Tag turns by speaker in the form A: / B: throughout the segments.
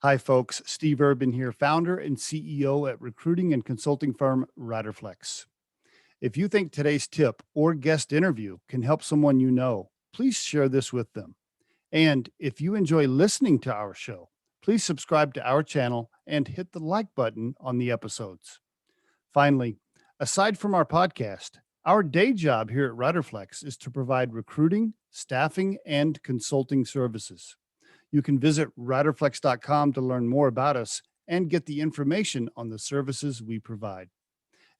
A: Hi, folks. Steve Urban here, founder and CEO at recruiting and consulting firm Riderflex. If you think today's tip or guest interview can help someone you know, please share this with them. And if you enjoy listening to our show, please subscribe to our channel and hit the like button on the episodes. Finally, aside from our podcast, our day job here at Riderflex is to provide recruiting, staffing, and consulting services. You can visit riderflex.com to learn more about us and get the information on the services we provide.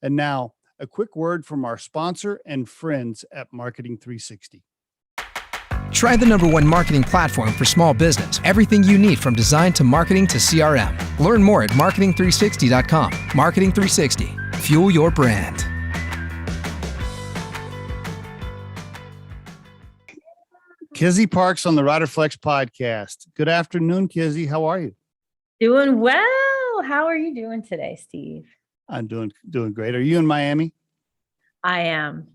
A: And now, a quick word from our sponsor and friends at Marketing 360.
B: Try the #1 marketing platform for small business. Everything you need from design to marketing to CRM. Learn more at marketing360.com. Marketing 360. Fuel your brand.
A: Kizzy Parks on the Riderflex podcast. Good afternoon, Kizzy. How are you?
C: Doing well. How are you doing today, Steve?
A: I'm doing great. Are you in Miami?
C: I am.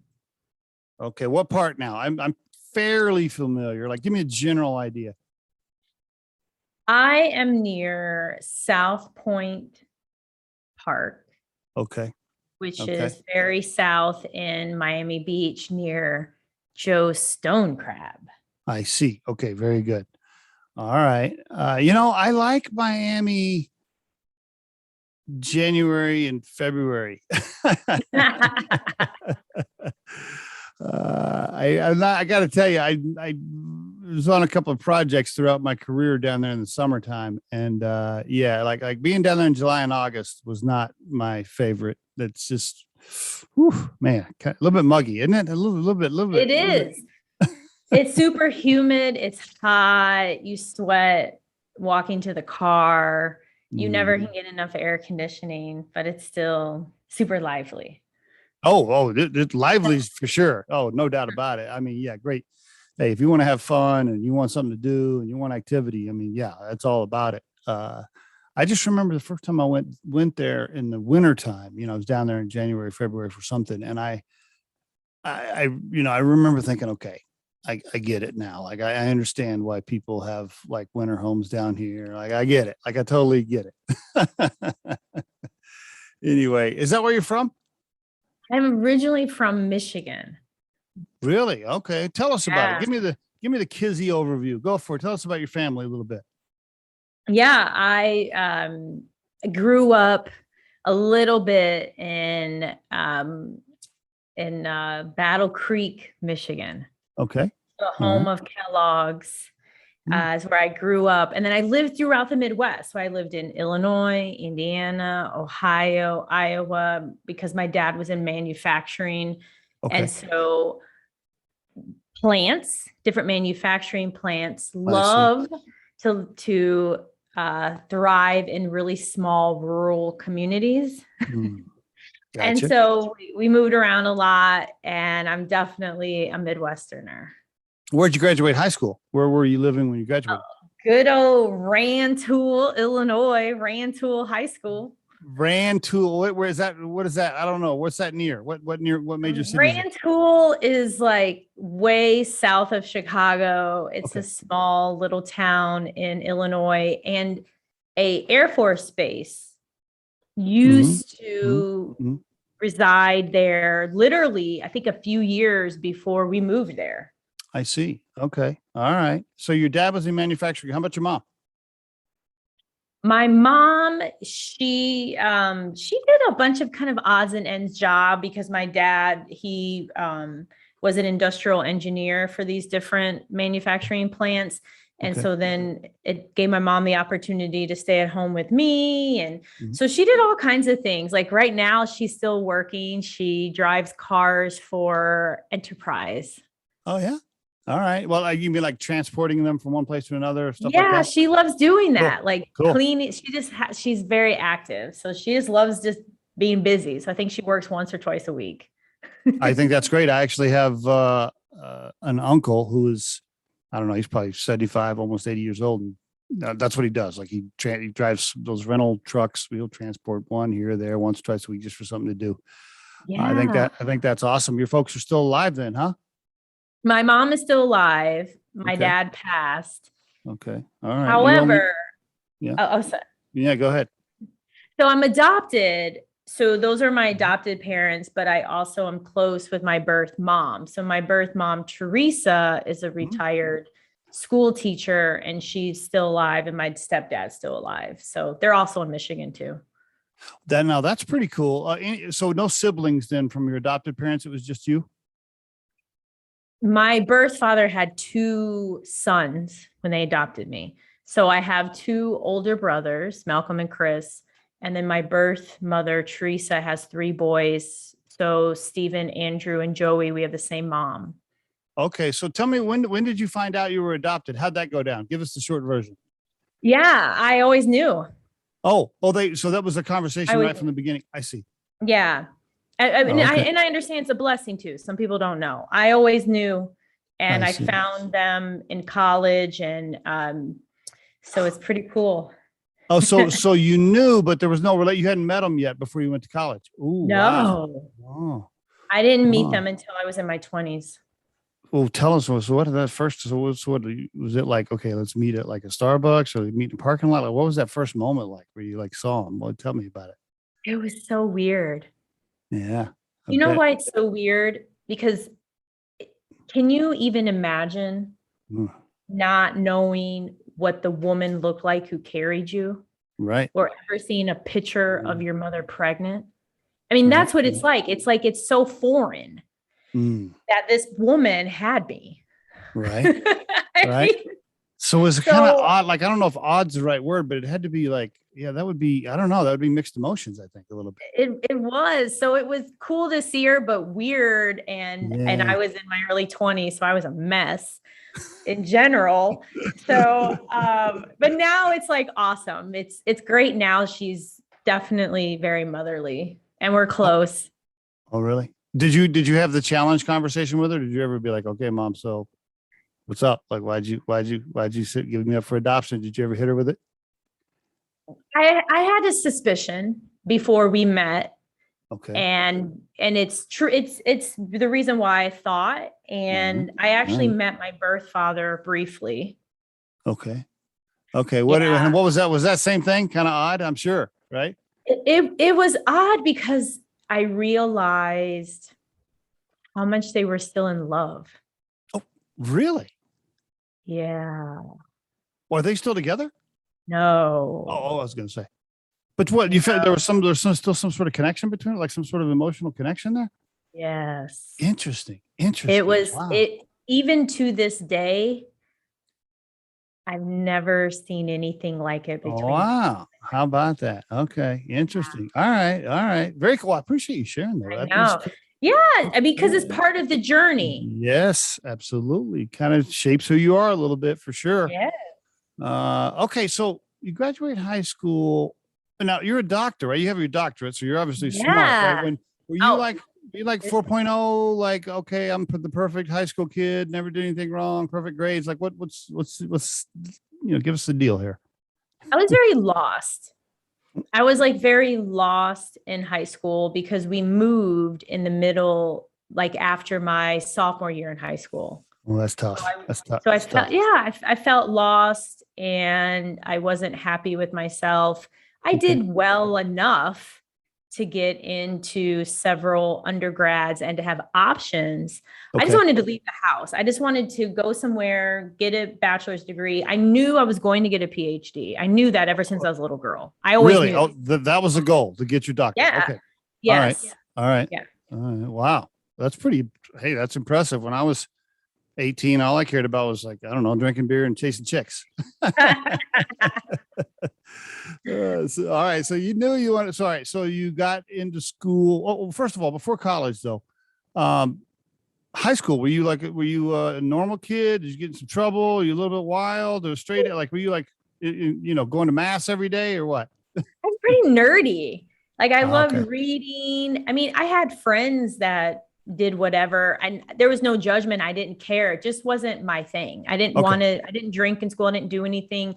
A: Okay. What part now? I'm fairly familiar. Like, give me a general idea.
C: I am near South Point Park.
A: Okay.
C: Which is very south in Miami Beach near Joe's Stone Crab.
A: I see. Okay. Very good. All right. I like Miami January and February. I got to tell you, I was on a couple of projects throughout my career down there in the summertime, and like being down there in July and August was not my favorite. That's just, man, a little bit muggy, isn't it? A little bit.
C: It is. It's super humid. It's hot. You sweat walking to the car. You never can get enough air conditioning, but it's still super lively.
A: It's lively for sure. Oh, no doubt about it. I mean, yeah, great. Hey, if you want to have fun and you want something to do and you want activity, I mean, yeah, that's all about it. I just remember the first time I went there in the wintertime. I was down there in January, February for something, and I remember thinking, okay, I get it now. Like, I understand why people have like winter homes down here. Like, I get it. Like, I totally get it. Anyway, is that where you're from?
C: I'm originally from Michigan.
A: Really? Okay. Tell us about it. Give me the Kizzy overview. Go for it. Tell us about your family a little bit.
C: Yeah, I grew up a little bit in Battle Creek, Michigan.
A: Okay.
C: The home of 𝐘𝐨𝐬𝐧𝐠 is where I grew up. And then I lived throughout the Midwest. So I lived in Illinois, Indiana, Ohio, Iowa, because my dad was in manufacturing. Okay. And so different manufacturing plants love to thrive in really small rural communities. Gotcha. And so we moved around a lot, and I'm definitely a Midwesterner.
A: Where'd you graduate high school? Where were you living when you graduated?
C: Good old Rantoul, Illinois, Rantoul High School.
A: Rantoul, where is that? What is that? I don't know. What's that near? What major city?
C: Rantoul is like way south of Chicago. It's a small little town in Illinois, and a Air Force base used to reside there literally, I think, a few years before we moved there.
A: I see. Okay. All right. So your dad was in manufacturing. How about your mom?
C: My mom, she did a bunch of kind of odds and ends job because my dad, he was an industrial engineer for these different manufacturing plants. And so then it gave my mom the opportunity to stay at home with me. And so she did all kinds of things. Like right now, she's still working. She drives cars for Enterprise.
A: Oh, yeah. All right. Well, you mean like transporting them from one place to another? Stuff
C: yeah,
A: like that?
C: She loves doing that.
A: Cool.
C: Like cleaning. She's very active. So she just loves just being busy. So I think she works once or twice a week.
A: I think that's great. I actually have an uncle who is, I don't know, he's probably 75, almost 80 years old. And that's what he does. Like he drives those rental trucks. He'll transport one here or there once, twice a week just for something to do. Yeah. I think that's awesome. Your folks are still alive then, huh?
C: My mom is still alive. My dad passed.
A: Okay. All right.
C: However,
A: Yeah.
C: So
A: Yeah. Go ahead.
C: I'm adopted. So those are my adopted parents, but I also am close with my birth mom. So my birth mom, Teresa, is a retired school teacher, and she's still alive, and my stepdad's still alive. So they're also in Michigan too.
A: Now that's pretty cool. So no siblings then from your adopted parents. It was just you.
C: My birth father had 2 sons when they adopted me. So I have 2 older brothers, Malcolm and Chris. And then my birth mother, Teresa, has 3 boys. So Stephen, Andrew, and Joey, we have the same mom.
A: Okay. So tell me, when did you find out you were adopted? How'd that go down? Give us the short version.
C: Yeah, I always knew.
A: So that was a conversation right from the beginning. I see.
C: Yeah. And I understand it's a blessing too. Some people don't know. I always knew, and I found them in college, and so it's pretty cool.
A: Oh, so you knew, but there was no relate. You hadn't met them yet before you went to college. Ooh,
C: no.
A: Wow.
C: I didn't meet them until I was in my 20s.
A: Well, tell us. So what did that first? So what was it like? Okay, let's meet at like a Starbucks, or meet in the parking lot. Like, what was that first moment like where you like saw them? Well, tell me about it.
C: It was so weird.
A: Yeah.
C: You know why it's so weird? Because can you even imagine not knowing what the woman looked like who carried you?
A: Right.
C: Or ever seeing a picture of your mother pregnant? I mean, that's what it's like. It's like, it's so foreign that this woman had me.
A: Right. Right. So it was kind of odd. Like, I don't know if odd's the right word, but it had to be like, yeah, that would be, I don't know. That would be mixed emotions, I think, a little bit.
C: It was. So it was cool to see her, but weird. And I was in my early 20s, so I was a mess in general. So, but now it's like awesome. It's great now. She's definitely very motherly, and we're close.
A: Oh, really? Did you have the challenge conversation with her? Did you ever be like, okay, mom, so what's up? Like, why'd you give me up for adoption? Did you ever hit her with it?
C: I had a suspicion before we met.
A: Okay.
C: And it's true. It's the reason why I thought, and I actually met my birth father briefly. Okay.
A: What was that? Was that same thing? Kind of odd, I'm sure, right?
C: It was odd because I realized how much they were still in love.
A: Oh, really?
C: Yeah.
A: Well, are they still together?
C: No.
A: Oh, I was going to say. But what, you felt there was still some sort of connection between it, like some sort of emotional connection there?
C: Yes.
A: Interesting.
C: It was even to this day, I've never seen anything like it between.
A: Wow. How about that? Okay. Interesting. All right. Very cool. I appreciate you sharing that.
C: I know. Yeah, because it's part of the journey.
A: Yes, absolutely. Kind of shapes who you are a little bit, for sure.
C: Yeah.
A: Okay. So you graduate high school. Now you're a doctor, right? You have your doctorate, so you're obviously smart, right? Were you like 4.0, like, okay, I'm the perfect high school kid, never did anything wrong, perfect grades. Like what's give us the deal here.
C: I was very lost. I was like very lost in high school because we moved in the middle, like after my sophomore year in high school.
A: Well, that's tough.
C: So I felt lost, and I wasn't happy with myself. I did well enough to get into several undergrads and to have options. I just wanted to leave the house. I just wanted to go somewhere, get a bachelor's degree. I knew I was going to get a PhD. I knew that ever since I was a little girl. I always knew.
A: Oh, that was the goal, to get your doctorate.
C: Yeah.
A: Okay.
C: Yes.
A: All right.
C: Yeah.
A: All right. Wow. That's impressive. When I was 18, all I cared about was, like, I don't know, drinking beer and chasing chicks. All right. So you knew you wanted. So you got into school. Well, first of all, before college, though, high school, were you a normal kid? Did you get in some trouble? Were you a little bit wild or straight? Like, were you like, going to mass every day or what?
C: I was pretty nerdy. Like, I loved reading. I mean, I had friends that did whatever, and there was no judgment. I didn't care. It just wasn't my thing. I didn't want to, I didn't drink in school. I didn't do anything.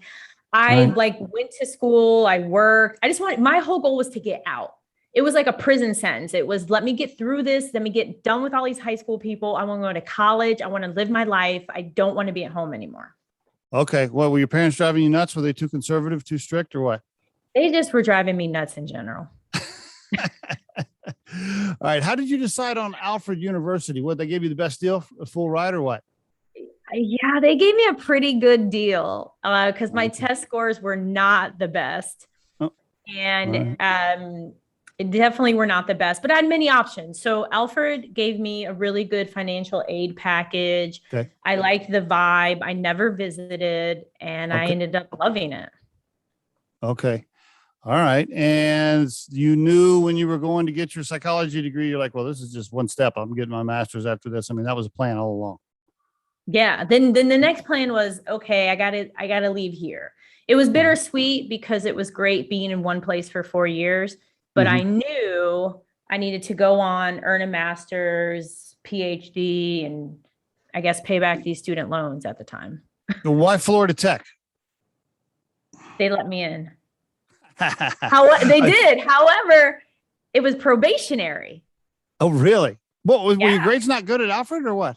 C: I went to school. I worked. My whole goal was to get out. It was like a prison sentence. It was, let me get through this. Let me get done with all these high school people. I want to go to college. I want to live my life. I don't want to be at home anymore.
A: Okay. Well, were your parents driving you nuts? Were they too conservative, too strict, or what?
C: They just were driving me nuts in general.
A: All right. How did you decide on Alfred University? What, they gave you the best deal, a full ride, or what?
C: Yeah, they gave me a pretty good deal because my
A: Okay.
C: test scores were not the best.
A: Oh,
C: And
A: all
C: it definitely were not the best, but I had many options. So Alfred gave me a really good financial aid package.
A: right.
C: I liked the vibe. I never visited, and I
A: Okay.
C: ended up loving it.
A: Okay. All right. And you knew when you were going to get your psychology degree, you're like, well, this is just one step. I'm getting my master's after this. I mean, that was a plan all along.
C: Yeah. Then the next plan was, okay, I gotta leave here. It was bittersweet because it was great being in one place for 4 years, but I knew I needed to go on, earn a master's, PhD, and I guess pay back these student loans at the time.
A: So why Florida Tech?
C: They let me in. They did. However, it was probationary.
A: Oh, really? What, were your
C: Yeah.
A: grades not good at Alfred or what?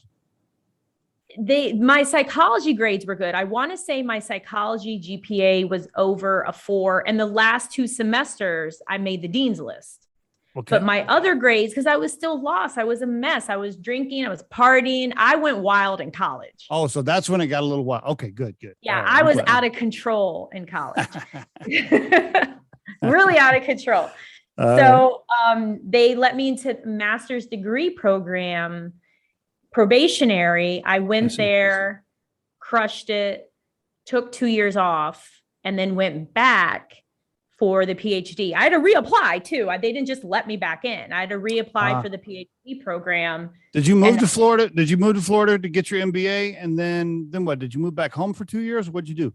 C: My psychology grades were good. I want to say my psychology GPA was over a 4, and the last 2 semesters I made the dean's list.
A: Okay.
C: But my other grades, because I was still lost, I was a mess. I was drinking, I was partying. I went wild in college.
A: Oh, so that's when it got a little wild. Okay, good.
C: Yeah,
A: All right,
C: I
A: I'm
C: was
A: glad.
C: out of control in college. Really out of control.
A: All right.
C: So they let me into master's degree program, probationary. I
A: I
C: went
A: see.
C: there, crushed it, took 2 years off, and then went back for the PhD. I had to reapply too. They didn't just let me back in. I had to reapply for the PhD program.
A: Did you move
C: And-
A: to Florida? Did you move to Florida to get your MBA? And then what? Did you move back home for 2 years? What'd you do?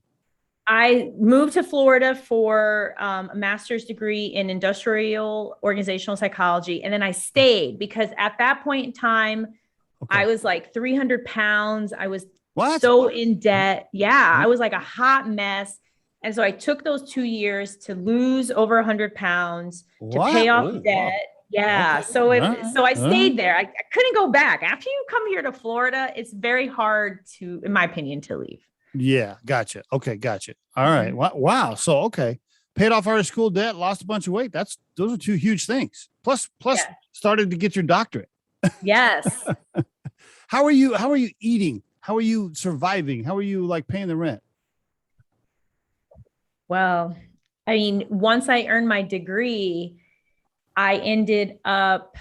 C: I moved to Florida for a master's degree in industrial organizational psychology. And then I stayed because at that point in time,
A: Okay.
C: I was like 300 pounds. I was
A: What?
C: so in debt. Yeah, I was like a hot mess. And so I took those 2 years to lose over 100 pounds to
A: What?
C: pay off
A: Oh, wow.
C: debt. Yeah.
A: Okay.
C: So
A: All
C: I
A: right.
C: stayed there. I couldn't go back. After you come here to Florida, it's very hard to, in my opinion, to leave.
A: Yeah, gotcha. Okay, gotcha. All right. Wow. So okay, paid off our school debt, lost a bunch of weight. Those are 2 huge things. Plus,
C: Yeah.
A: started to get your doctorate.
C: Yes.
A: How are you eating? How are you surviving? How are you like paying the rent?
C: Well, I mean, once I earned my degree, I ended up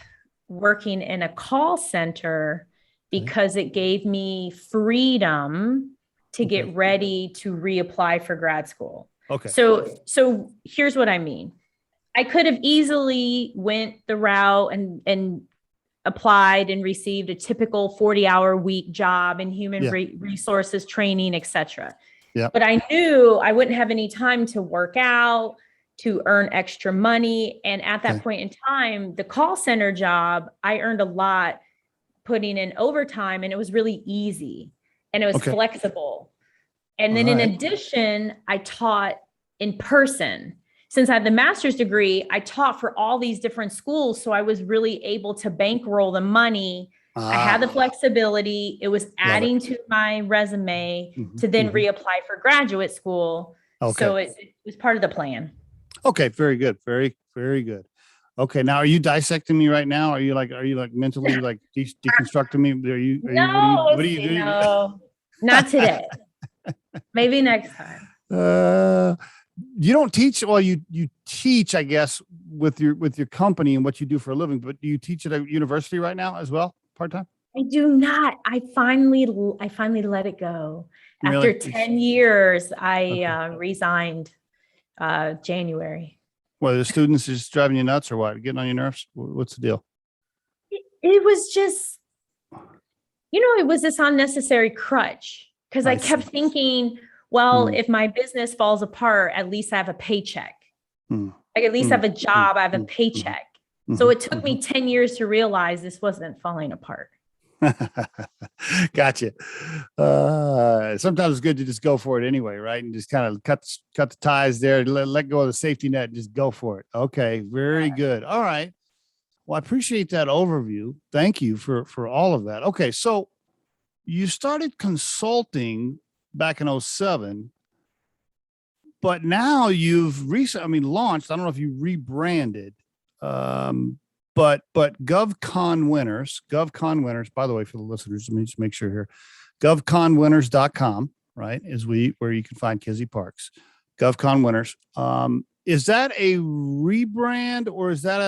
C: working in a call center because it gave me freedom to get ready to reapply for grad school.
A: Okay.
C: So here's what I mean. I could have easily went the route and applied and received a typical 40-hour week job in human resources training, etc.
A: Yeah.
C: But I knew I wouldn't have any time to work out, to earn extra money. And at that point in time, the call center job, I earned a lot putting in overtime, and it was really easy and it was flexible. And then in addition, I taught in person. Since I had the master's degree, I taught for all these different schools. So I was really able to bankroll the money. I had the flexibility. It was adding to my resume to then reapply for graduate school.
A: Okay.
C: So it was part of the plan.
A: Okay. Very good. Very, very good. Okay. Now, are you dissecting me right now? Are you like mentally like deconstructing me? What are you doing?
C: No, not today. Maybe next time.
A: You don't teach. Well, you teach, I guess, with your company and what you do for a living. But do you teach at a university right now as well, part time?
C: I do not. I finally let it go.
A: Really?
C: After 10 years, I resigned January.
A: Well, the students just driving you nuts or what? Getting on your nerves? What's the deal?
C: It was just, it was this unnecessary crutch because I kept thinking, well, if my business falls apart, at least I have a paycheck. Like at least I have a job, I have a paycheck. So it took me 10 years to realize this wasn't falling apart.
A: Gotcha. Sometimes it's good to just go for it anyway, right? And just kind of cut the ties there, let go of the safety net, and just go for it. Okay, very good. All right. Well, I appreciate that overview. Thank you for all of that. Okay, so you started consulting back in 07, but now you've recently, launched. I don't know if you rebranded, but GovCon Winners, by the way, for the listeners, let me just make sure here, GovConWinners.com, right, where you can find Kizzy Parks, GovCon Winners. Is that a rebrand, or is that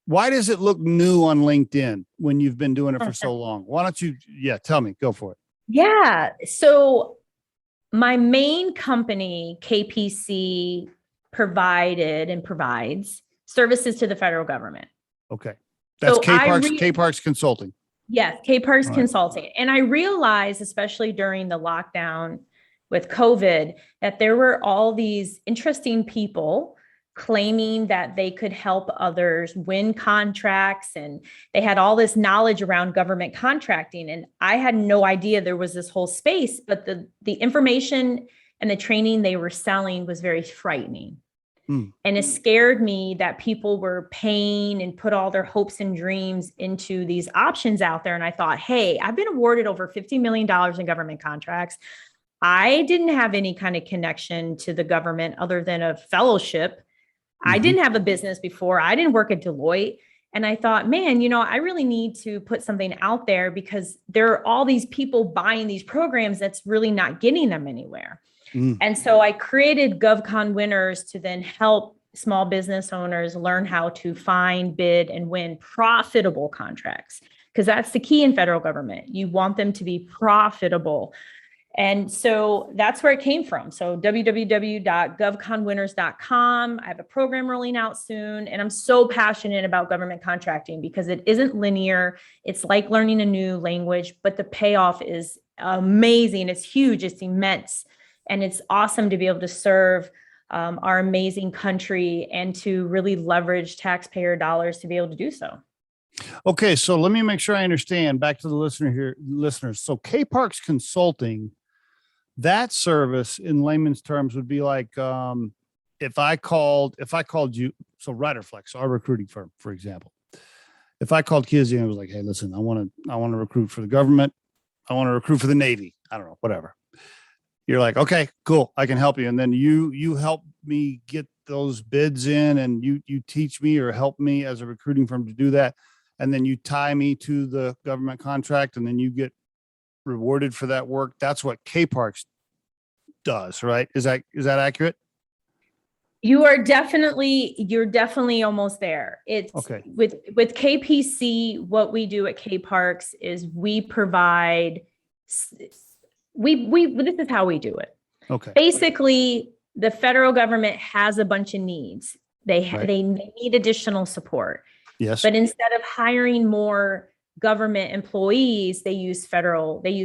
A: why does it look new on LinkedIn when you've been doing it for so long? Why don't you, tell me, go for it.
C: Yeah. So my main company, KPC, provided and provides services to the federal government.
A: Okay. That's
C: So
A: K Parks Consulting.
C: Yes, K-Parks
A: Right.
C: Consulting. And I realized, especially during the lockdown with COVID, that there were all these interesting people claiming that they could help others win contracts, and they had all this knowledge around government contracting. And I had no idea there was this whole space, but the information and the training they were selling was very frightening. And it scared me that people were paying and put all their hopes and dreams into these options out there. And I thought, hey, I've been awarded over $50 million in government contracts. I didn't have any kind of connection to the government other than a fellowship. I didn't have a business before. I didn't work at Deloitte. And I thought, man, I really need to put something out there, because there are all these people buying these programs that's really not getting them anywhere. And so I created GovCon Winners to then help small business owners learn how to find, bid, and win profitable contracts, because that's the key in federal government. You want them to be profitable. And so that's where it came from. So www.govconwinners.com. I have a program rolling out soon, and I'm so passionate about government contracting because it isn't linear. It's like learning a new language, but the payoff is amazing. It's huge. It's immense. And it's awesome to be able to serve our amazing country and to really leverage taxpayer dollars to be able to do so.
A: Okay, so let me make sure I understand. Back to the listeners. So K Parks Consulting, that service in layman's terms would be like if I called you, so Riderflex, our recruiting firm, for example. If I called Kizzy and I was like, hey, listen, I want to recruit for the government. I want to recruit for the Navy. I don't know, whatever. You're like, okay, cool, I can help you. And then you help me get those bids in, and you teach me or help me as a recruiting firm to do that. And then you tie me to the government contract, and then you get rewarded for that work. That's what K Parks does, right? Is that accurate?
C: You're definitely almost there. It's
A: okay.
C: With KPC, what we do at K Parks is we provide, this is how we do it.
A: Okay.
C: Basically, the federal government has a bunch of needs. They need additional support.
A: Yes.
C: But instead of hiring more government employees, they use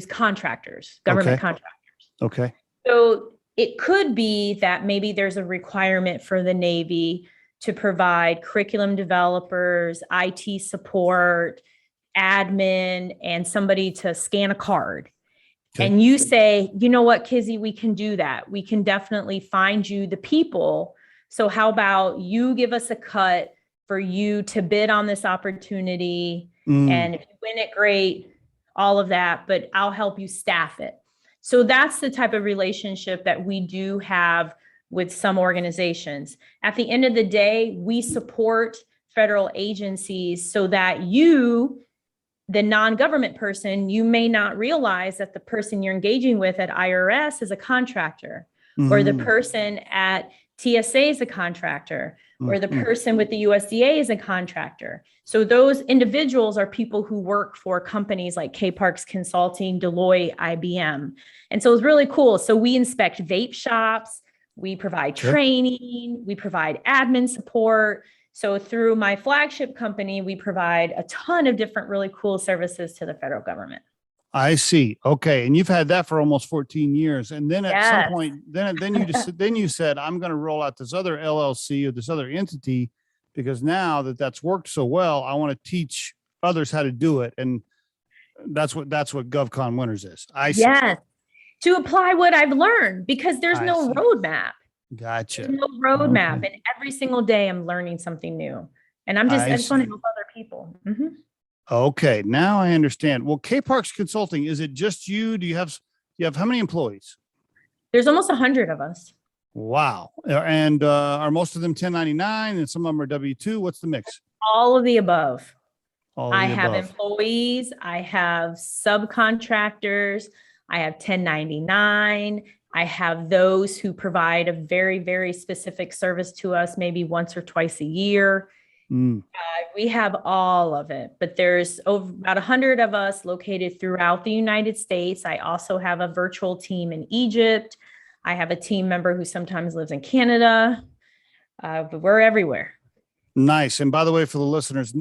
C: contractors, government contractors.
A: Okay.
C: So it could be that maybe there's a requirement for the Navy to provide curriculum developers, IT support, admin, and somebody to scan a card. Okay. And you say, you know what, Kizzy, we can do that. We can definitely find you the people. So how about you give us a cut for you to bid on this opportunity? And if you win it, great, all of that, but I'll help you staff it. So that's the type of relationship that we do have with some organizations. At the end of the day, we support federal agencies so that you, the non-government person, you may not realize that the person you're engaging with at IRS is a contractor, or the person at TSA is a contractor, or the person with the USDA is a contractor. So those individuals are people who work for companies like K Parks Consulting, Deloitte, IBM. And so it's really cool. So we inspect vape shops, we provide training, we provide admin support. So through my flagship company, we provide a ton of different really cool services to the federal government.
A: I see. Okay. And you've had that for almost 14 years. And then at some point, then you said, I'm going to roll out this other LLC or this other entity, because now that's worked so well, I want to teach others how to do it. And that's what GovCon Winners is. I see.
C: Yes. To apply what I've learned, because there's no roadmap.
A: Gotcha.
C: There's no roadmap. Okay. And every single day I'm learning something new. And I just want to help other people. Mm-hmm.
A: Okay, now I understand. Well, K Parks Consulting, is it just you? Do you have You have how many employees?
C: There's almost 100 of us.
A: Wow. And are most of them 1099 and some of them are W-2? What's the mix?
C: All of the above.
A: All of
C: I
A: the
C: have
A: above.
C: employees, I have subcontractors, I have 1099, I have those who provide a very, very specific service to us, maybe once or twice a year. We have all of it, but there's about 100 of us located throughout the United States. I also have a virtual team in Egypt. I have a team member who sometimes lives in Canada, but we're everywhere.
A: Nice. And by the way, for the listeners,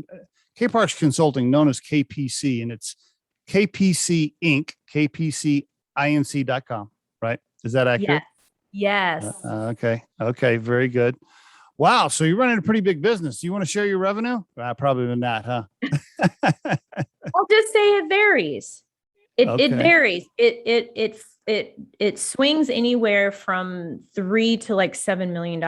A: K-Parks Consulting, known as KPC, and it's KPC Inc., KPCINC.com, right? Is that accurate?
C: Yes.
A: Okay. Okay. Very good. Wow. So you're running a pretty big business. Do you want to share your revenue? Probably not, huh?
C: I'll just say it varies. It varies. It swings anywhere from $3 to like $7 million.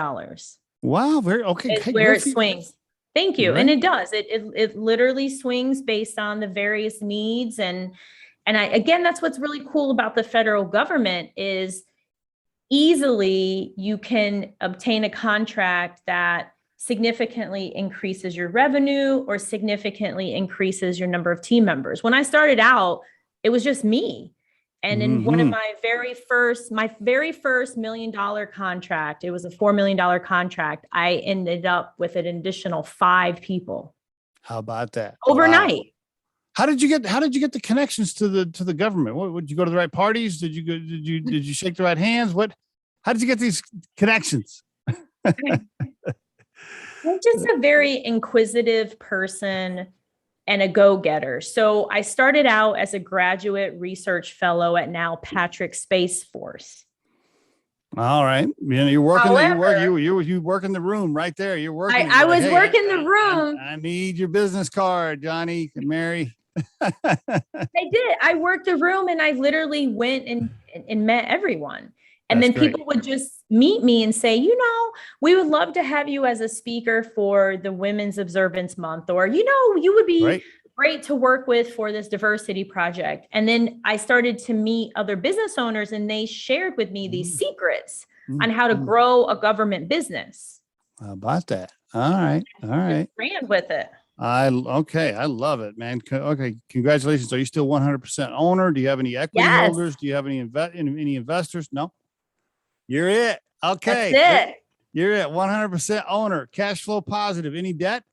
A: Wow. Very okay.
C: It's
A: Hey,
C: where
A: good
C: it
A: for you.
C: swings. Thank you.
A: Right.
C: And it does. It literally swings based on the various needs. And again, that's what's really cool about the federal government is easily you can obtain a contract that significantly increases your revenue or significantly increases your number of team members. When I started out, it was just me. And in one of my very first $1 million contract, it was a $4 million contract. I ended up with an additional 5 people.
A: How about that?
C: Overnight.
A: Wow. How did you get the connections to the government? What, would you go to the right parties? Did you shake the right hands? How did you get these connections?
C: I'm just a very inquisitive person and a go-getter. So I started out as a graduate research fellow at now Patrick Space Force.
A: All right. You're working.
C: However,
A: you work in the room right there. You're working.
C: I was working the room.
A: I need your business card, Johnny and Mary.
C: I did. I worked the room and I literally went and met everyone. And
A: That's
C: then
A: great.
C: people would just meet me and say, we would love to have you as a speaker for the Women's Observance Month, or, you would be great to work with for this diversity project. And then I started to meet other business owners and they shared with me these secrets on how to grow a government business.
A: How about that? All right.
C: Ran with it.
A: I love it, man. Okay. Congratulations. Are you still 100% owner? Do you have any equity holders? Do you have any investors? No. You're it. Okay.
C: That's it.
A: You're it. 100% owner. Cash flow positive. Any debt?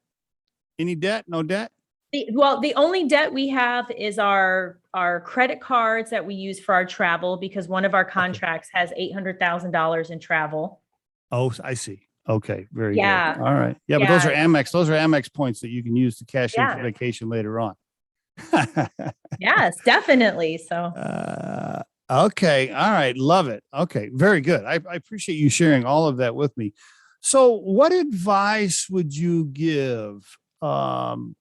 A: No debt?
C: The only debt we have is our credit cards that we use for our travel, because one of our contracts has $800,000 in travel.
A: Oh, I see. Okay. Very good.
C: Yeah.
A: All right. Yeah, but those are Amex. Those are Amex points that you can use to cash in for vacation later on.
C: Yes, definitely. So.
A: Okay. All right. Love it. Okay. Very good. I appreciate you sharing all of that with me. So what advice would you give an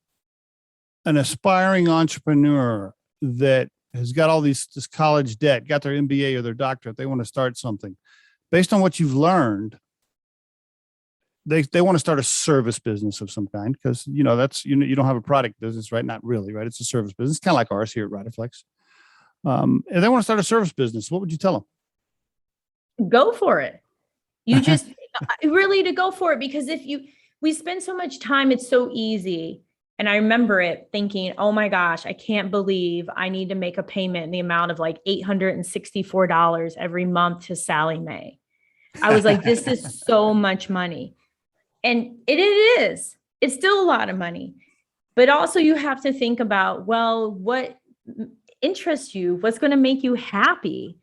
A: aspiring entrepreneur that has got all this college debt, got their MBA or their doctorate, they want to start something based on what you've learned? They want to start a service business of some kind, because, that's, you don't have a product business, right? Not really, right? It's a service business, kind of like ours here at Riderflex. And they want to start a service business. What would you tell them?
C: Go for it. You just really to go for it, because we spend so much time, it's so easy. And I remember it thinking, oh my gosh, I can't believe I need to make a payment in the amount of like $864 every month to Sally Mae. I was like, this is so much money. And it is. It's still a lot of money. But also you have to think about, well, what interests you? What's going to make you happy?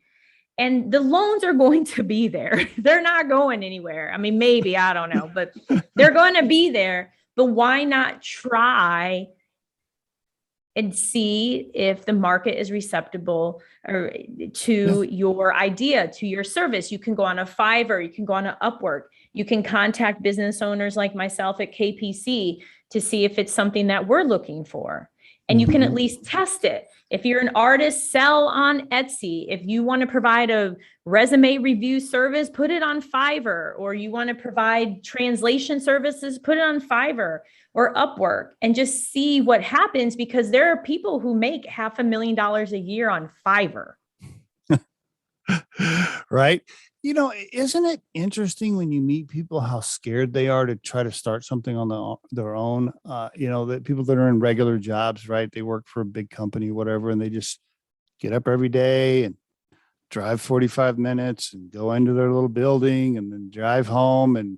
C: And the loans are going to be there. They're not going anywhere. I mean, maybe, I don't know, but they're going to be there. But why not try and see if the market is receptive to your idea, to your service? You can go on a Fiverr, you can go on an Upwork, you can contact business owners like myself at KPC to see if it's something that we're looking for. And you can at least test it. If you're an artist, sell on Etsy. If you want to provide a resume review service, put it on Fiverr. Or you want to provide translation services, put it on Fiverr or Upwork, and just see what happens, because there are people who make $500,000 a year on Fiverr.
A: Right. Isn't it interesting when you meet people how scared they are to try to start something on their own? That people that are in regular jobs, right? They work for a big company, whatever, and they just get up every day and drive 45 minutes and go into their little building and then drive home. And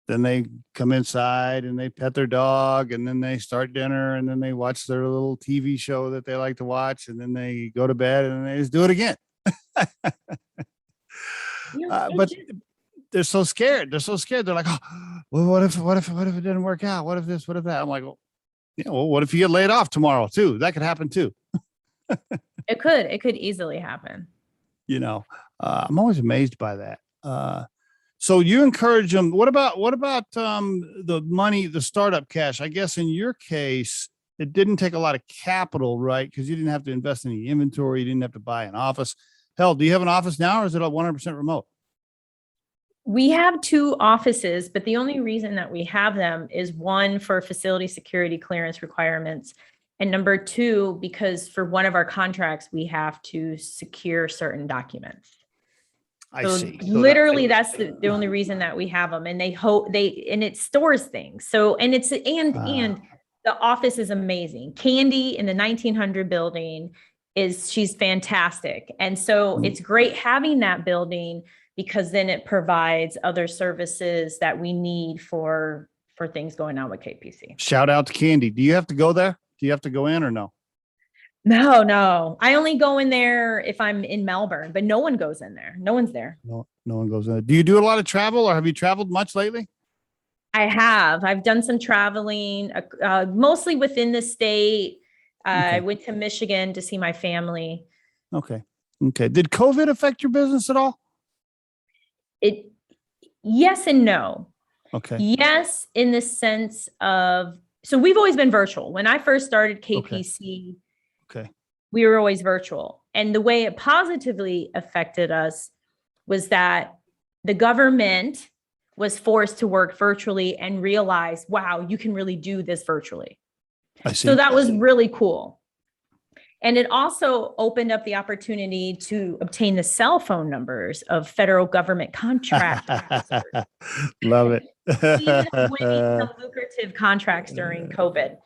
A: then they come inside and they pet their dog and then they start dinner and then they watch their little TV show that they like to watch. And then they go to bed and then they just do it again. But they're so scared. They're so scared. They're like, oh, well, what if it didn't work out? What if this, what if that? I'm like, well, what if you get laid off tomorrow too? That could happen too.
C: It could easily happen.
A: I'm always amazed by that. So you encourage them. What about the money, the startup cash? I guess in your case, it didn't take a lot of capital, right? Because you didn't have to invest in any inventory. You didn't have to buy an office. Hell, do you have an office now or is it 100% remote?
C: We have 2 offices, but the only reason that we have them is 1, for facility security clearance requirements. And number 2, because for one of our contracts, we have to secure certain documents.
A: I see. So
C: literally that's the only reason that we have them. And and it stores things. So, and the office is amazing. Candy in the 1900 building she's fantastic. And so it's great having that building because then it provides other services that we need for things going on with KPC.
A: Shout out to Candy. Do you have to go there? Do you have to go in or no?
C: No. I only go in there if I'm in Melbourne, but no one goes in there. No one's there.
A: No one goes in. Do you do a lot of travel or have you traveled much lately?
C: I have. I've done some traveling, mostly within the state. I went to Michigan to see my family.
A: Okay. Did COVID affect your business at all?
C: Yes and no.
A: Okay.
C: Yes, in the sense of, so we've always been virtual. When I first started KPC, we were always virtual. And the way it positively affected us was that the government was forced to work virtually and realize, wow, you can really do this virtually.
A: I see.
C: So that was really cool. And it also opened up the opportunity to obtain the cell phone numbers of federal government contract officers.
A: Love it.
C: Even winning some lucrative contracts during COVID.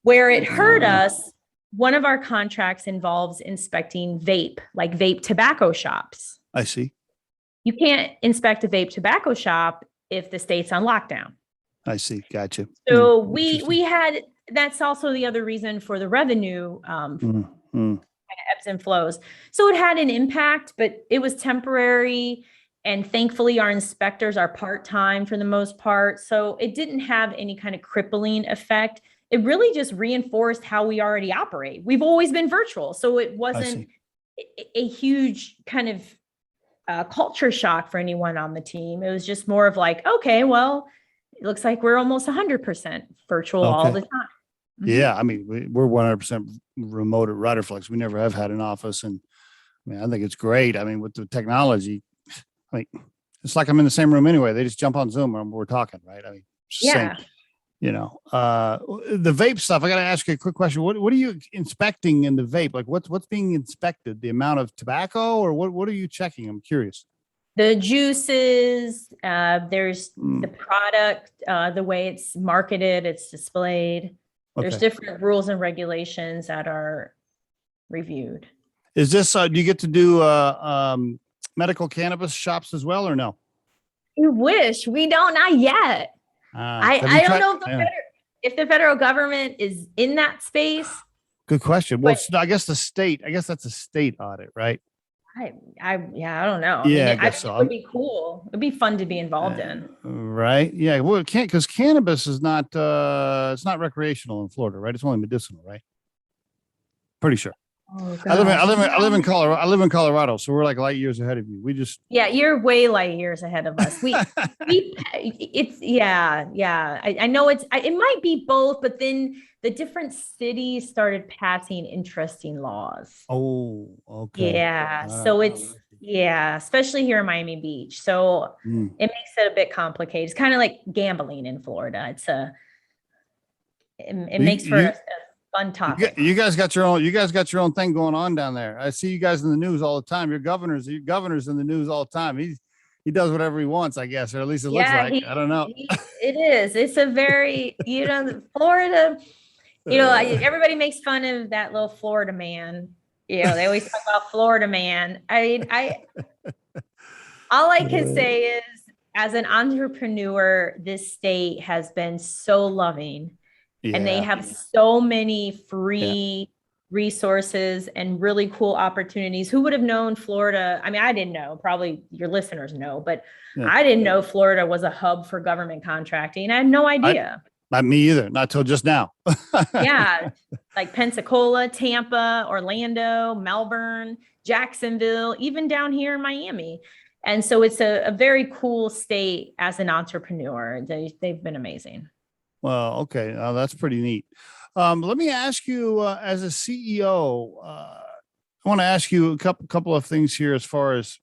C: Where it hurt us, one of our contracts involves inspecting vape, like vape tobacco shops.
A: I see.
C: You can't inspect a vape tobacco shop if the state's on lockdown.
A: I see. Gotcha.
C: So we had, that's also the other reason for the revenue kind of ebbs and flows. So it had an impact, but it was temporary. And thankfully our inspectors are part-time for the most part. So it didn't have any kind of crippling effect. It really just reinforced how we already operate. We've always been virtual. So it wasn't a huge kind of culture shock for anyone on the team. It was just more of like, okay, well, it looks like we're almost 100% virtual all the time. Mm-hmm.
A: Yeah. I mean, we're 100% remote at Riderflex. We never have had an office. And I mean, I think it's great. I mean, with the technology, I mean, it's like I'm in the same room anyway. They just jump on Zoom and we're talking, right? I mean,
C: yeah.
A: Same, the vape stuff. I got to ask you a quick question. What are you inspecting in the vape? Like what's being inspected? The amount of tobacco or what are you checking? I'm curious.
C: The juices, there's the product, the way it's marketed, it's displayed. There's different rules and regulations that are reviewed.
A: Is this, do you get to do medical cannabis shops as well or no?
C: You wish. We don't, not yet. I don't know if the federal government is in that space.
A: Good question. Well, I guess that's a state audit, right?
C: I don't know.
A: Yeah, I guess so.
C: It would be cool. It'd be fun to be involved in.
A: Right. Yeah. Well, it can't, because cannabis is not, it's not recreational in Florida, right? It's only medicinal, right? Pretty sure.
C: Oh,
A: I live in Colorado. I live in Colorado, so we're like light years ahead of you.
C: You're way light years ahead of us. I know it might be both, but then the different cities started passing interesting laws.
A: Oh, okay.
C: Yeah. So especially here in Miami Beach. So it makes it a bit complicated. It's kind of like gambling in Florida. It makes for fun topic.
A: You guys got your own thing going on down there. I see you guys in the news all the time. Your governor's in the news all the time. He does whatever he wants, I guess, or at least it looks like. I don't know.
C: It is. It's a very, Florida, everybody makes fun of that little Florida man. They always talk about Florida man. All I can say is, as an entrepreneur, this state has been so loving, and they have so many free resources and really cool opportunities. Who would have known Florida? I mean, I didn't know, probably your listeners know, but I didn't know Florida was a hub for government contracting. I had no idea.
A: Not me either. Not till just now.
C: Yeah. Like Pensacola, Tampa, Orlando, Melbourne, Jacksonville, even down here in Miami. And so it's a very cool state as an entrepreneur. They've been amazing.
A: Well, okay. That's pretty neat. Let me ask you, as a CEO, I want to ask you a couple of things here as far as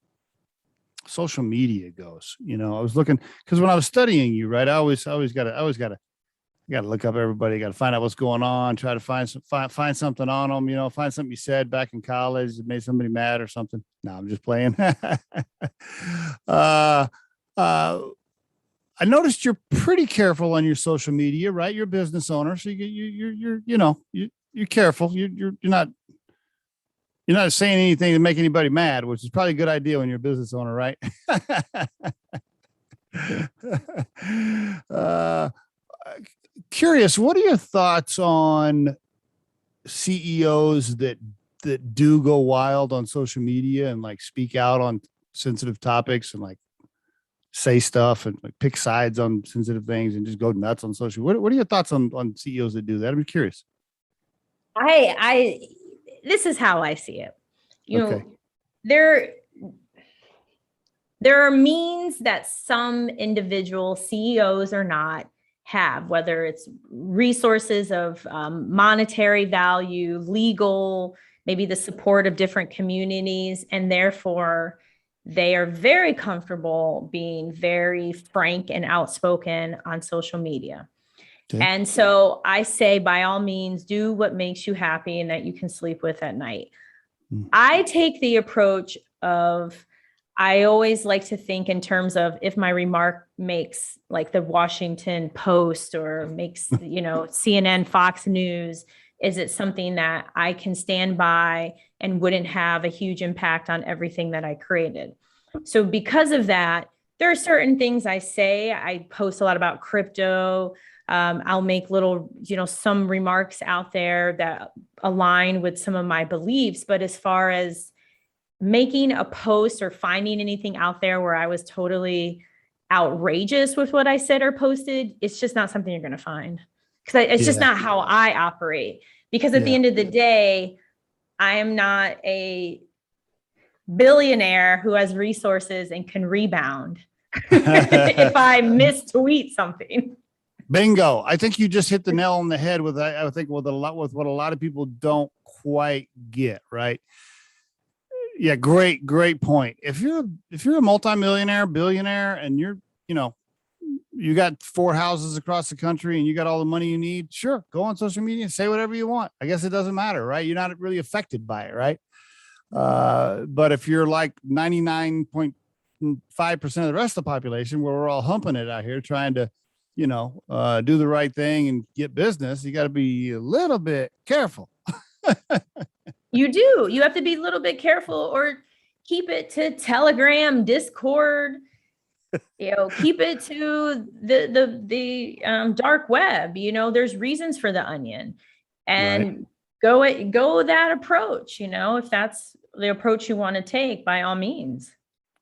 A: social media goes. I was looking, because when I was studying you, right, I always got to look up everybody, got to find out what's going on, try to find something on them, find something you said back in college that made somebody mad or something. No, I'm just playing. I noticed you're pretty careful on your social media, right? You're a business owner, so you're careful. You're not saying anything to make anybody mad, which is probably a good idea when you're a business owner, right? Curious, what are your thoughts on CEOs that do go wild on social media and like speak out on sensitive topics and like say stuff and like pick sides on sensitive things and just go nuts on social? What are your thoughts on CEOs that do that? I'm curious.
C: This is how I see it.
A: Okay.
C: There are means that some individual CEOs or not have, whether it's resources of monetary value, legal, maybe the support of different communities, and therefore they are very comfortable being very frank and outspoken on social media. Okay. And so I say, by all means, do what makes you happy and that you can sleep with at night. I take the approach of, I always like to think in terms of, if my remark makes like the Washington Post or makes, CNN, Fox News, is it something that I can stand by and wouldn't have a huge impact on everything that I created? So because of that, there are certain things I say. I post a lot about crypto. I'll make little, some remarks out there that align with some of my beliefs. But as far as making a post or finding anything out there where I was totally outrageous with what I said or posted, it's just not something you're going to find, because it's just not how I operate. Because at the end of the day, I am not a billionaire who has resources and can rebound if I mistweet something.
A: Bingo. I think you just hit the nail on the head with what a lot of people don't quite get, right? Yeah, great point. If you're a multimillionaire, billionaire, and you got 4 houses across the country and you got all the money you need, sure, go on social media and say whatever you want. I guess it doesn't matter, right? You're not really affected by it, right? But if you're like 99.5% of the rest of the population, where we're all humping it out here trying to, do the right thing and get business, you got to be a little bit careful.
C: You do. You have to be a little bit careful, or keep it to Telegram, Discord, keep it to the dark web. There's reasons for the onion, and go that approach. If that's the approach you want to take, by all means.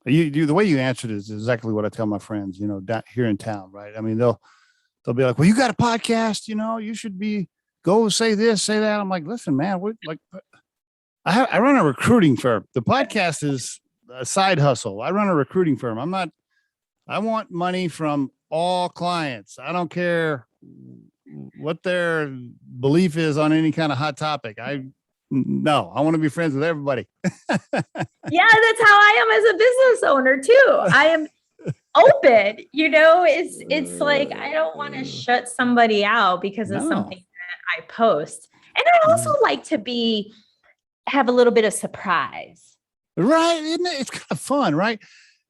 A: The way you answered is exactly what I tell my friends, down here in town, right? I mean, they'll be like, well, you got a podcast, you should go say this, say that. I'm like, listen, man, I run a recruiting firm. The podcast is a side hustle. I run a recruiting firm. I want money from all clients. I don't care what their belief is on any kind of hot topic. I want to be friends with everybody.
C: Yeah, that's how I am as a business owner too. I am open, it's like, I don't want to shut somebody out because of something that I post. And I also like to have a little bit of surprise.
A: Right. Isn't it? It's kind of fun, right?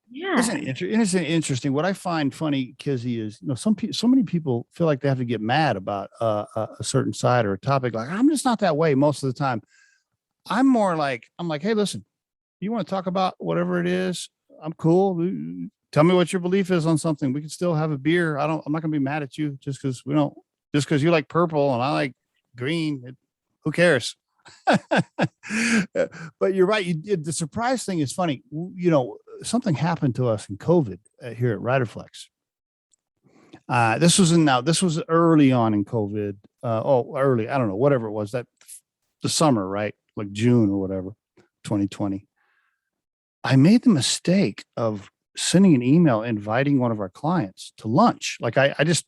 C: Yeah.
A: Isn't it interesting? What I find funny, Kizzy, is, so many people feel like they have to get mad about a certain side or a topic. Like, I'm just not that way most of the time. I'm like, hey, listen, you want to talk about whatever it is? I'm cool. Tell me what your belief is on something. We can still have a beer. I'm not going to be mad at you just because you like purple and I like green. Who cares? But you're right. The surprise thing is funny. Something happened to us in COVID here at Riderflex. This was early on in COVID. Early, I don't know, whatever it was, that the summer, right? Like June or whatever, 2020. I made the mistake of sending an email inviting one of our clients to lunch. Like it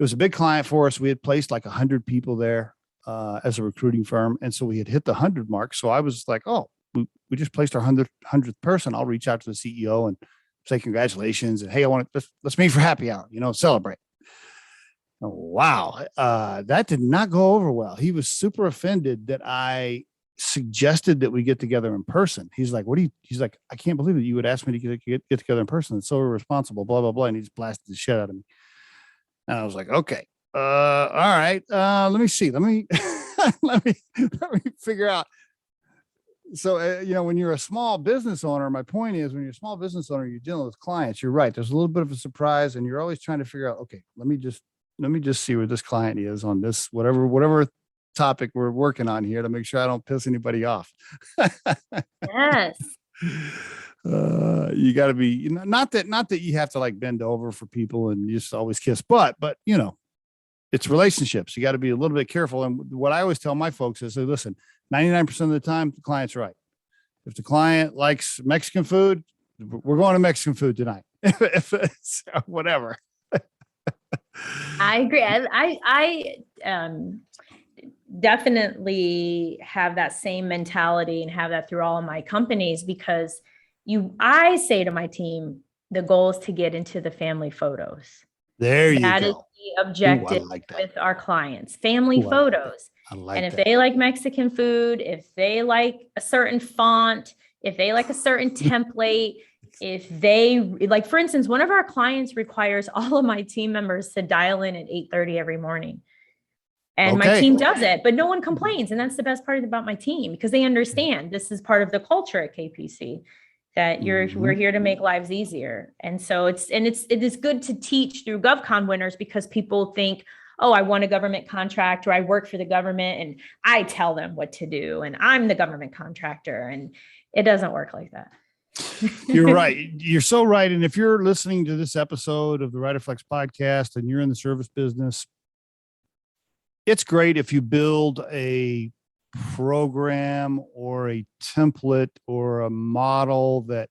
A: was a big client for us. We had placed like 100 people there as a recruiting firm. And so we had hit the 100 mark. So I was like, oh, we just placed our 100th person. I'll reach out to the CEO and say congratulations. And hey, let's meet for happy hour, celebrate. Oh, wow. That did not go over well. He was super offended that I suggested that we get together in person. He's like, I can't believe that you would ask me to get together in person. It's so irresponsible, blah, blah, blah. And he just blasted the shit out of me. And I was like, okay, all right. Let me see. Let me figure out. So, when you're a small business owner, my point is, when you're a small business owner, you're dealing with clients, you're right. There's a little bit of a surprise and you're always trying to figure out, okay, let me just see where this client is on this, whatever topic we're working on here, to make sure I don't piss anybody off.
C: Yes.
A: You got to be, not that you have to like bend over for people and just always kiss butt, but it's relationships. You got to be a little bit careful. And what I always tell my folks is, listen, 99% of the time, the client's right. If the client likes Mexican food, we're going to Mexican food tonight. If it's whatever.
C: I agree. I definitely have that same mentality and have that through all of my companies, because I say to my team, the goal is to get into the family photos.
A: There you go.
C: That is the objective with our clients, family photos. And if they like Mexican food, if they like a certain font, if they like a certain template, if they like, for instance, one of our clients requires all of my team members to dial in at 8:30 every morning. And my team does it, but no one complains. And that's the best part about my team, because they understand this is part of the culture at KPC, that we're here to make lives easier. And so it is good to teach through GovCon Winners, because people think, oh, I won a government contract, or I work for the government and I tell them what to do and I'm the government contractor. And it doesn't work like that.
A: You're right. You're so right. And if you're listening to this episode of the Riderflex podcast and you're in the service business, it's great if you build a program or a template or a model that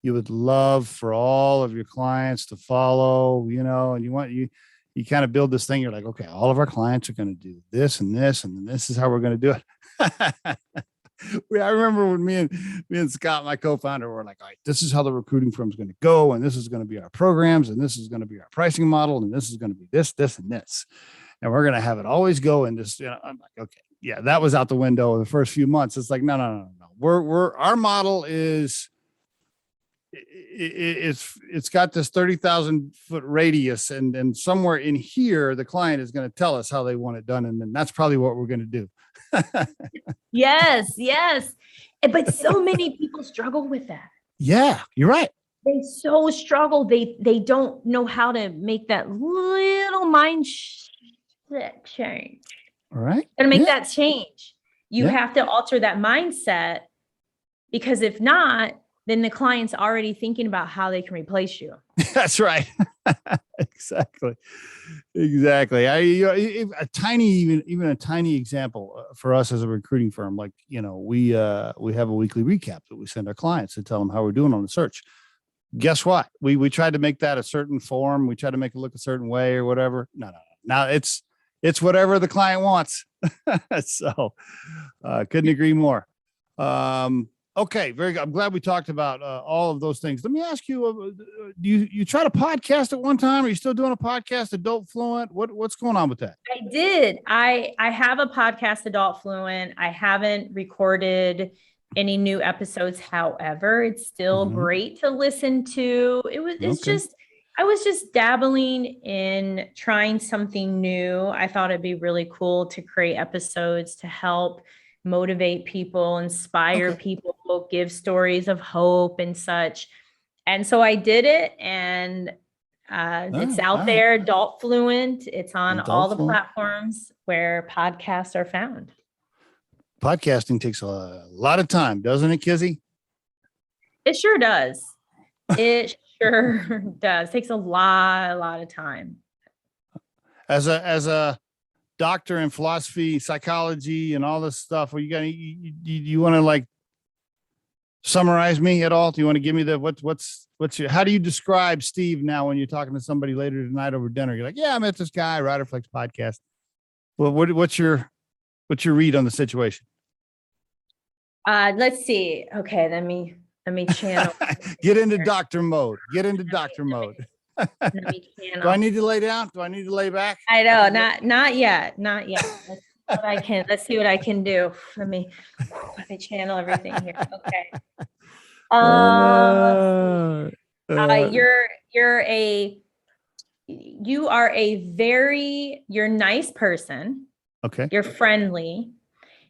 A: you would love for all of your clients to follow, and you kind of build this thing. You're like, okay, all of our clients are going to do this and this, and this is how we're going to do it. I remember when me and Scott, my co-founder, were like, all right, this is how the recruiting firm is going to go. And this is going to be our programs. And this is going to be our pricing model. And this is going to be this, this, and this. And we're going to have it always go in this. I'm like, okay, yeah, that was out the window in the first few months. It's like, no. Our model is, it's got this 30,000 foot radius, and somewhere in here, the client is going to tell us how they want it done. And then that's probably what we're going to do.
C: Yes. But so many people struggle with that.
A: Yeah, you're right.
C: They so struggle. They don't know how to make that little mind change.
A: All right.
C: And make that change. You have to alter that mindset, because if not, then the client's already thinking about how they can replace you.
A: That's right. Exactly. A tiny example for us as a recruiting firm, like, we have a weekly recap that we send our clients to tell them how we're doing on the search. Guess what? We tried to make that a certain form. We tried to make it look a certain way or whatever. No. Now it's whatever the client wants. So couldn't agree more. Okay, very good. I'm glad we talked about all of those things. Let me ask you: do you try to podcast at one time? Are you still doing a podcast, Adult Fluent? What's going on with that?
C: I did. I have a podcast, Adult Fluent. I haven't recorded any new episodes. However, it's still
A: Mhm.
C: great to listen to. It's
A: Okay.
C: just I was just dabbling in trying something new. I thought it'd be really cool to create episodes to help motivate people, inspire
A: Okay.
C: people, give stories of hope and such. And so I did it, and it's
A: All
C: out
A: right.
C: there, Adult Fluent. It's on all
A: Adult
C: the
A: Fluent.
C: platforms where podcasts are found.
A: Podcasting takes a lot of time, doesn't it, Kizzy?
C: It sure does. It sure does. Takes a lot of time.
A: As a doctor in philosophy, psychology, and all this stuff, well, you want to like summarize me at all? Do you want to give me the what's your, how do you describe Steve now when you're talking to somebody later tonight over dinner? You're like, yeah, I met this guy, Riderflex podcast. Well, what's your read on the situation?
C: Let's see. Okay, let me channel.
A: Get into doctor mode. Get into doctor mode.
C: Let me
A: Do I
C: channel.
A: need to lay down? Do I need to lay back?
C: I know, not yet. Not yet. Let's see what I can do. Let me channel everything here. Okay. You're a nice person.
A: Okay.
C: You're friendly.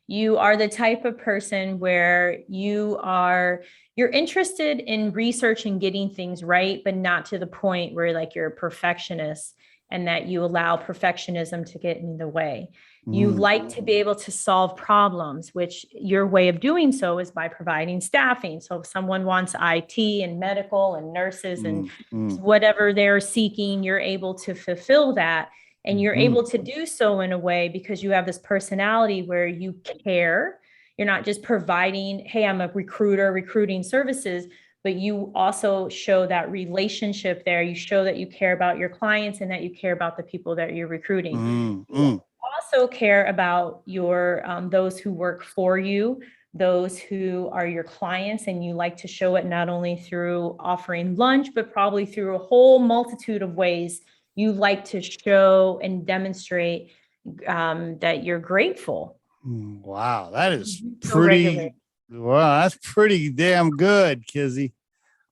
C: You are the type of person where you're interested in research and getting things right, but not to the point where like you're a perfectionist and that you allow perfectionism to get in the way. You like to be able to solve problems, which your way of doing so is by providing staffing. So if someone wants IT and medical and nurses and whatever they're seeking, you're able to fulfill that. And you're able to do so in a way because you have this personality where you care. You're not just providing, hey, I'm a recruiter, recruiting services, but you also show that relationship there. You show that you care about your clients and that you care about the people that you're recruiting. You also care about your those who work for you, those who are your clients, and you like to show it not only through offering lunch, but probably through a whole multitude of ways. You like to show and demonstrate that you're grateful.
A: Wow, that is
C: So regular.
A: pretty. Wow, that's pretty damn good, Kizzy.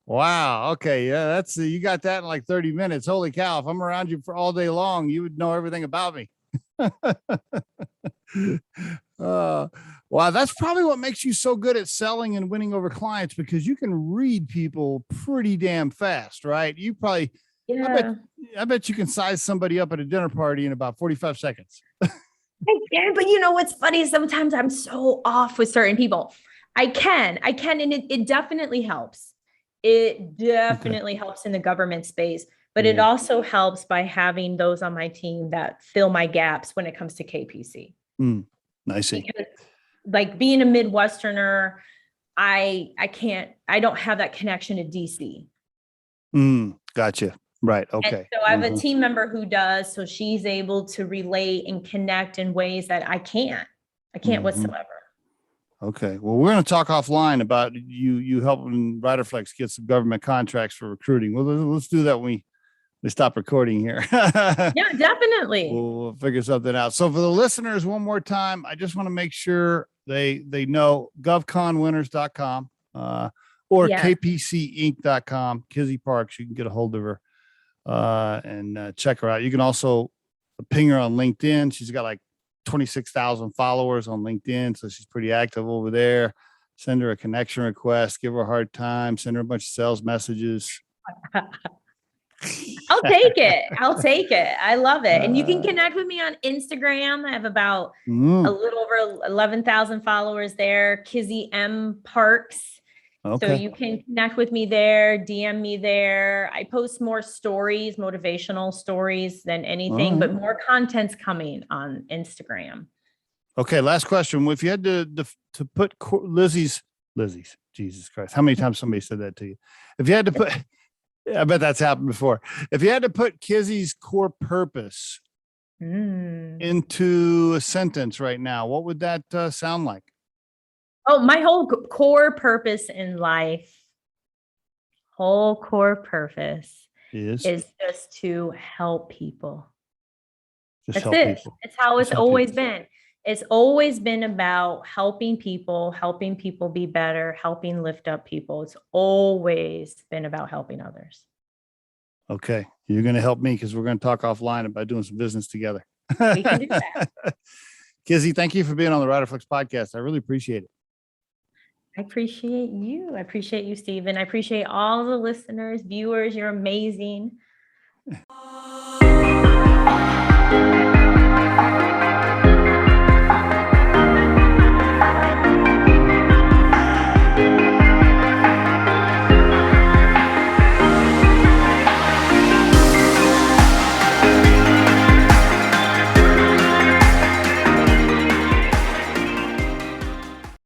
A: Wow. Okay. Yeah, that's you got that in like 30 minutes. Holy cow! If I'm around you for all day long, you would know everything about me. Wow, that's probably what makes you so good at selling and winning over clients, because you can read people pretty damn fast, right? You probably,
C: Yeah.
A: I bet you can size somebody up at a dinner party in about 45 seconds.
C: Yeah, but you know what's funny? Sometimes I'm so off with certain people. I can, and it definitely helps. It definitely helps in the government space, but it
A: Yeah.
C: also helps by having those on my team that fill my gaps when it comes to KPC.
A: I see.
C: Because, like being a Midwesterner, I don't have that connection to DC.
A: Gotcha. Right. Okay.
C: And so I have a team member who does, so she's able to relate and connect in ways that I can't whatsoever.
A: Okay. Well, we're going to talk offline about you helping Riderflex get some government contracts for recruiting. Well, let's do that when we stop recording here.
C: Yeah, definitely.
A: We'll figure something out. So for the listeners, one more time, I just want to make sure they know GovConWinners.com or KPCinc.com. Kizzy Parks, you can get a hold of her and check her out. You can also ping her on LinkedIn. She's got like 26,000 followers on LinkedIn, so she's pretty active over there. Send her a connection request, give her a hard time, send her a bunch of sales messages.
C: I'll take it. I love it. And you can connect with me on Instagram. I have about a little over 11,000 followers there. Kizzy M Parks. Okay. So you can connect with me there, DM me there. I post more stories, motivational stories than anything, but more content's coming on Instagram.
A: Okay, last question. If you had to put Lizzie's, Jesus Christ, how many times somebody said that to you? If you had to put, I bet that's happened before. If you had to put Kizzy's core purpose into a sentence right now, what would that sound like?
C: Oh, my whole core purpose in life, whole core purpose
A: Is
C: is just to help people.
A: just
C: That's
A: help
C: it.
A: people.
C: It's how
A: Just
C: it's
A: help
C: always
A: people.
C: been. It's always been about helping people be better, helping lift up people. It's always been about helping others.
A: Okay. You're going to help me because we're going to talk offline about doing some business together.
C: We can do that.
A: Kizzy, thank you for being on the Riderflex podcast. I really appreciate it.
C: I appreciate you. I appreciate you, Stephen. I appreciate all the listeners, viewers. You're amazing.